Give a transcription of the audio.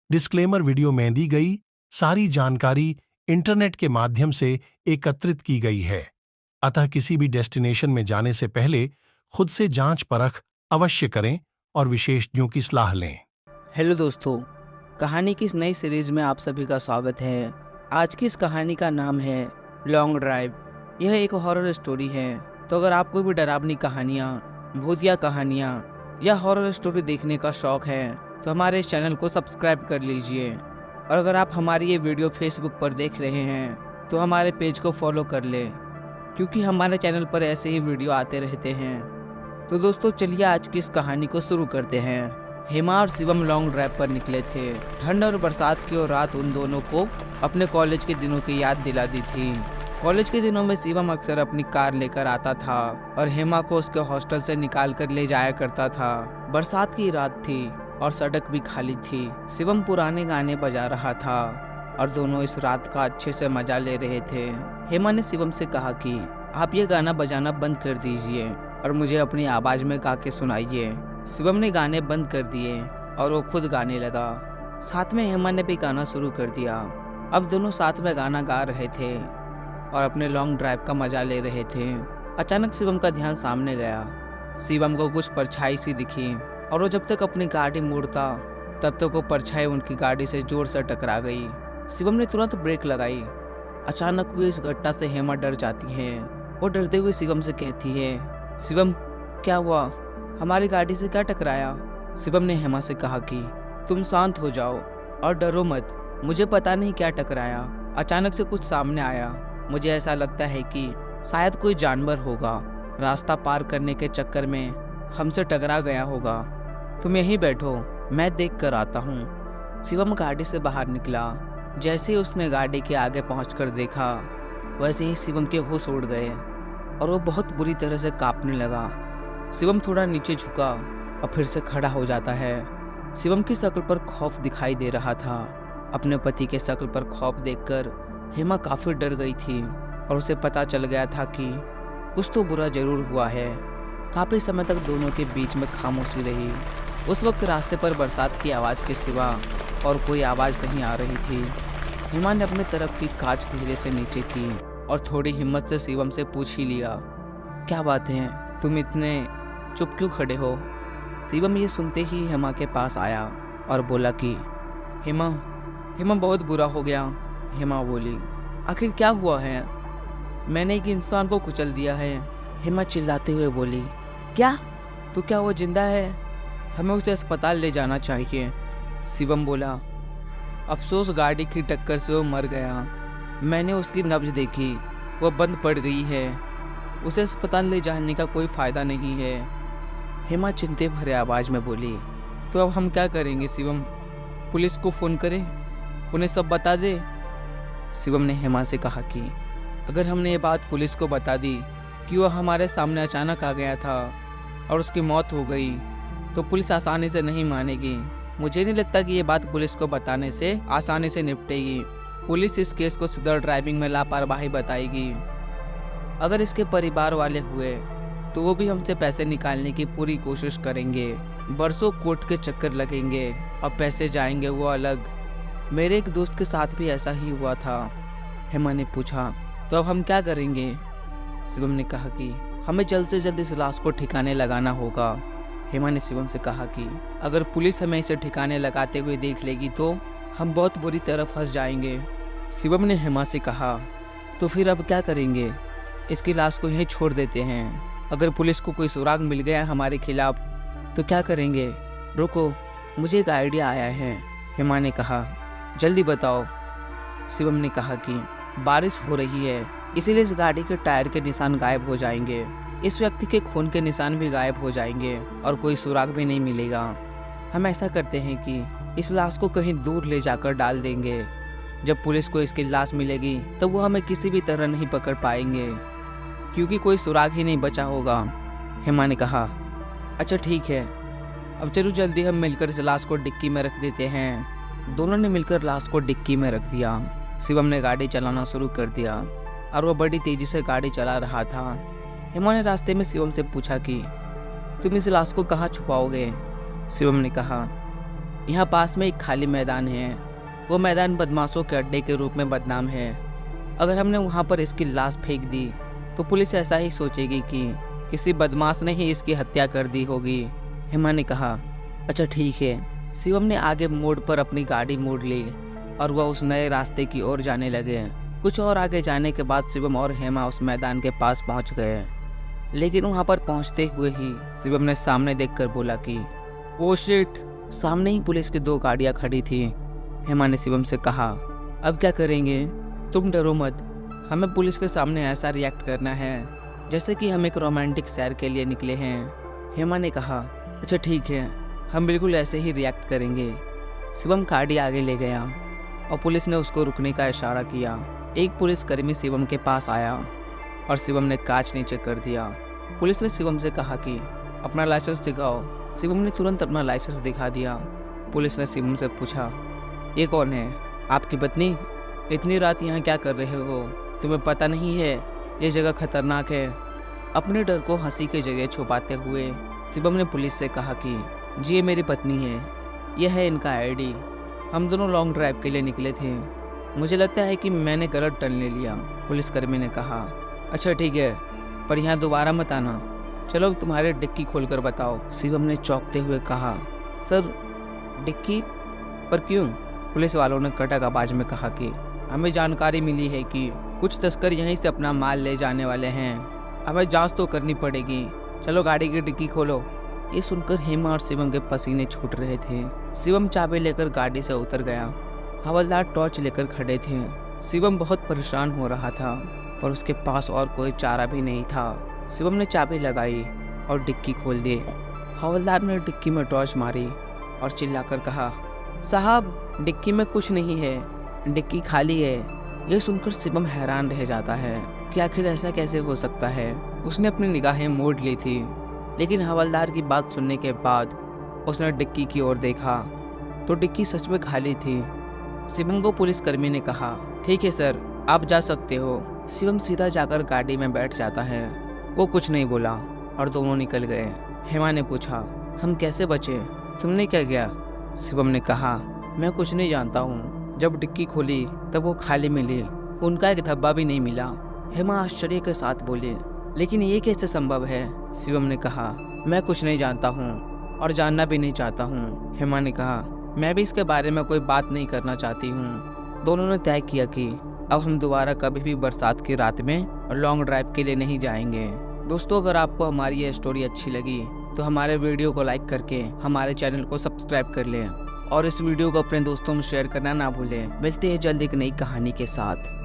Disclaimer video में दी गई सारी जानकारी इंटरनेट के माध्यम से एकत्रित की गई है, अतः किसी भी डेस्टिनेशन में जाने से पहले खुद से जांच परख अवश्य करें और विशेषज्ञों की सलाह लें। हेलो दोस्तों, कहानी की इस नई सीरीज में आप सभी का स्वागत है। आज की इस कहानी का नाम है लॉन्ग ड्राइव। यह एक हॉरर स्टोरी है। तो अगर आपको भी डरावनी कहानियाँ, भूतिया कहानियाँ या हॉरर स्टोरी देखने का शौक है तो हमारे इस चैनल को सब्सक्राइब कर लीजिए। और अगर आप हमारी ये वीडियो फेसबुक पर देख रहे हैं तो हमारे पेज को फॉलो कर लें, क्योंकि हमारे चैनल पर ऐसे ही वीडियो आते रहते हैं। तो दोस्तों चलिए आज की इस कहानी को शुरू करते हैं। हेमा और शिवम लॉन्ग ड्राइव पर निकले थे। ठंड और बरसात की और रात उन दोनों को अपने कॉलेज के दिनों की याद दिला दी थी। कॉलेज के दिनों में शिवम अक्सर अपनी कार लेकर आता था और हेमा को उसके हॉस्टल से निकाल कर ले जाया करता था। बरसात की रात थी और सड़क भी खाली थी। शिवम पुराने गाने बजा रहा था और दोनों इस रात का अच्छे से मजा ले रहे थे। हेमा ने शिवम से कहा कि आप ये गाना बजाना बंद कर दीजिए और मुझे अपनी आवाज में गा के सुनाइए। शिवम ने गाने बंद कर दिए और वो खुद गाने लगा। साथ में हेमा ने भी गाना शुरू कर दिया। अब दोनों साथ में गाना गा रहे थे और अपने लॉन्ग ड्राइव का मजा ले रहे थे। अचानक शिवम का ध्यान सामने गया। शिवम को कुछ परछाई सी दिखी और वो जब तक अपनी गाड़ी मोड़ता तब तक वो परछाई उनकी गाड़ी से जोर से टकरा गई। शिवम ने तुरंत ब्रेक लगाई। अचानक हुई इस घटना से हेमा डर जाती है। वो डरते हुए शिवम से कहती है, शिवम क्या हुआ, हमारी गाड़ी से क्या टकराया? शिवम ने हेमा से कहा कि तुम शांत हो जाओ और डरो मत, मुझे पता नहीं क्या टकराया, अचानक से कुछ सामने आया। मुझे ऐसा लगता है कि शायद कोई जानवर होगा, रास्ता पार करने के चक्कर में हमसे टकरा गया होगा। तुम यहीं बैठो, मैं देख कर आता हूँ। शिवम गाड़ी से बाहर निकला। जैसे ही उसने गाड़ी के आगे पहुंचकर देखा, वैसे ही शिवम के होश उड़ गए और वो बहुत बुरी तरह से कांपने लगा। शिवम थोड़ा नीचे झुका और फिर से खड़ा हो जाता है। शिवम की शक्ल पर खौफ दिखाई दे रहा था। अपने पति के शक्ल पर खौफ देखकर हेमा काफी डर गई थी और उसे पता चल गया था कि कुछ तो बुरा जरूर हुआ है। काफी समय तक दोनों के बीच में खामोशी रही। उस वक्त रास्ते पर बरसात की आवाज़ के सिवा और कोई आवाज़ नहीं आ रही थी। हेमा ने अपनी तरफ की कांच धीरे से नीचे की और थोड़ी हिम्मत से शिवम से पूछ ही लिया, क्या बात है, तुम इतने चुप क्यों खड़े हो? शिवम ये सुनते ही हेमा के पास आया और बोला कि हेमा बहुत बुरा हो गया। हेमा बोली, आखिर क्या हुआ है? मैंने एक इंसान को कुचल दिया है। हेमा चिल्लाते हुए बोली, क्या? तो क्या वो जिंदा है? हमें उसे अस्पताल ले जाना चाहिए। शिवम बोला, अफसोस गाड़ी की टक्कर से वो मर गया। मैंने उसकी नब्ज देखी, वो बंद पड़ गई है। उसे अस्पताल ले जाने का कोई फ़ायदा नहीं है। हेमा चिंते भरे आवाज़ में बोली, तो अब हम क्या करेंगे शिवम? पुलिस को फ़ोन करें, उन्हें सब बता दे? शिवम ने हेमा से कहा कि अगर हमने ये बात पुलिस को बता दी कि वह हमारे सामने अचानक आ गया था और उसकी मौत हो गई, तो पुलिस आसानी से नहीं मानेगी। मुझे नहीं लगता कि ये बात पुलिस को बताने से आसानी से निपटेगी। पुलिस इस केस को सदर ड्राइविंग में लापरवाही बताएगी। अगर इसके परिवार वाले हुए तो वो भी हमसे पैसे निकालने की पूरी कोशिश करेंगे। बरसों कोर्ट के चक्कर लगेंगे और पैसे जाएंगे वो अलग। मेरे एक दोस्त के साथ भी ऐसा ही हुआ था। हेमा ने पूछा, तो अब हम क्या करेंगे? शिवम ने कहा कि हमें जल्द से जल्द इस लाश को ठिकाने लगाना होगा। हेमा ने शिवम से कहा कि अगर पुलिस हमें इसे ठिकाने लगाते हुए देख लेगी तो हम बहुत बुरी तरह फंस जाएंगे। शिवम ने हेमा से कहा, तो फिर अब क्या करेंगे? इसकी लाश को यहीं छोड़ देते हैं। अगर पुलिस को कोई सुराग मिल गया हमारे खिलाफ तो क्या करेंगे? रुको, मुझे एक आइडिया आया है। हेमा ने कहा, जल्दी बताओ। शिवम ने कहा कि बारिश हो रही है, इसीलिए इस गाड़ी के टायर के निशान गायब हो जाएंगे। इस व्यक्ति के खून के निशान भी गायब हो जाएंगे और कोई सुराग भी नहीं मिलेगा। हम ऐसा करते हैं कि इस लाश को कहीं दूर ले जाकर डाल देंगे। जब पुलिस को इसकी लाश मिलेगी तो वो हमें किसी भी तरह नहीं पकड़ पाएंगे, क्योंकि कोई सुराग ही नहीं बचा होगा। हेमा ने कहा, अच्छा ठीक है, अब चलो जल्दी हम मिलकर इस लाश को डिक्की में रख देते हैं। दोनों ने मिलकर लाश को डिक्की में रख दिया। शिवम ने गाड़ी चलाना शुरू कर दिया और वो बड़ी तेजी से गाड़ी चला रहा था। हेमा ने रास्ते में शिवम से पूछा कि तुम इस लाश को कहाँ छुपाओगे? शिवम ने कहा, यहाँ पास में एक खाली मैदान है। वो मैदान बदमाशों के अड्डे के रूप में बदनाम है। अगर हमने वहाँ पर इसकी लाश फेंक दी तो पुलिस ऐसा ही सोचेगी कि किसी बदमाश ने ही इसकी हत्या कर दी होगी। हेमा ने कहा, अच्छा ठीक है। शिवम ने आगे मोड़ पर अपनी गाड़ी मोड़ ली और वह उस नए रास्ते की ओर जाने लगे। कुछ और आगे जाने के बाद शिवम और हेमा उस मैदान के पास पहुंच गए। लेकिन वहां पर पहुंचते हुए ही शिवम ने सामने देखकर बोला कि ओ शिट। सामने ही पुलिस की 2 गाड़ियां खड़ी थी। हेमा ने शिवम से कहा, अब क्या करेंगे? तुम डरो मत, हमें पुलिस के सामने ऐसा रिएक्ट करना है जैसे कि हम एक रोमांटिक सैर के लिए निकले हैं। हेमा ने कहा, अच्छा ठीक है, हम बिल्कुल ऐसे ही रिएक्ट करेंगे। शिवम गाड़ी आगे ले गया और पुलिस ने उसको रुकने का इशारा किया। एक पुलिसकर्मी शिवम के पास आया और शिवम ने कांच नीचे कर दिया। पुलिस ने शिवम से कहा कि अपना लाइसेंस दिखाओ। शिवम ने तुरंत अपना लाइसेंस दिखा दिया। पुलिस ने शिवम से पूछा, ये कौन है? आपकी पत्नी? इतनी रात यहाँ क्या कर रहे हो? तुम्हें पता नहीं है ये जगह खतरनाक है? अपने डर को हंसी की जगह छुपाते हुए शिवम ने पुलिस से कहा कि जी ये मेरी पत्नी है, यह है इनका आईडी। हम दोनों लॉन्ग ड्राइव के लिए निकले थे। मुझे लगता है कि मैंने गलत टर्न ले लिया। पुलिसकर्मी ने कहा, अच्छा ठीक है, पर यहाँ दोबारा मत आना। चलो तुम्हारे डिक्की खोलकर बताओ। शिवम ने चौंकते हुए कहा, सर डिक्की? पर क्यों? पुलिस वालों ने कटक आवाज में कहा कि हमें जानकारी मिली है कि कुछ तस्कर यहीं से अपना माल ले जाने वाले हैं। हमें जांच तो करनी पड़ेगी। चलो गाड़ी की डिक्की खोलो। ये सुनकर हेमा और शिवम के पसीने छूट रहे थे। शिवम चाबी लेकर गाड़ी से उतर गया। हवलदार टॉर्च लेकर खड़े थे। शिवम बहुत परेशान हो रहा था, पर उसके पास और कोई चारा भी नहीं था। शिवम ने चाबी लगाई और डिक्की खोल दी। हवलदार ने डिक्की में टॉर्च मारी और चिल्लाकर कहा, साहब डिक्की में कुछ नहीं है, डिक्की खाली है। यह सुनकर शिवम हैरान रह जाता है कि आखिर ऐसा कैसे हो सकता है। उसने अपनी निगाहें मोड़ ली थी, लेकिन हवलदार की बात सुनने के बाद उसने डिक्की की ओर देखा तो डिक्की सच में खाली थी। शिवम को पुलिसकर्मी ने कहा, ठीक है सर, आप जा सकते हो। शिवम सीधा जाकर गाड़ी में बैठ जाता है। वो कुछ नहीं बोला और दोनों निकल गए। हेमा ने पूछा, हम कैसे बचे? तुमने क्या किया? शिवम ने कहा, मैं कुछ नहीं जानता हूँ। जब डिक्की खोली तब वो खाली मिली, उनका एक धब्बा भी नहीं मिला। हेमा आश्चर्य के साथ बोली, लेकिन ये कैसे संभव है? शिवम ने कहा, मैं कुछ नहीं जानता हूँ और जानना भी नहीं चाहता हूँ। हेमा ने कहा, मैं भी इसके बारे में कोई बात नहीं करना चाहती हूँ। दोनों ने तय किया कि अब हम दोबारा कभी भी बरसात की रात में लॉन्ग ड्राइव के लिए नहीं जाएंगे। दोस्तों, अगर आपको हमारी ये स्टोरी अच्छी लगी तो हमारे वीडियो को लाइक करके हमारे चैनल को सब्सक्राइब कर लें और इस वीडियो को अपने दोस्तों में शेयर करना ना भूलें। मिलते हैं जल्द एक नई कहानी के साथ।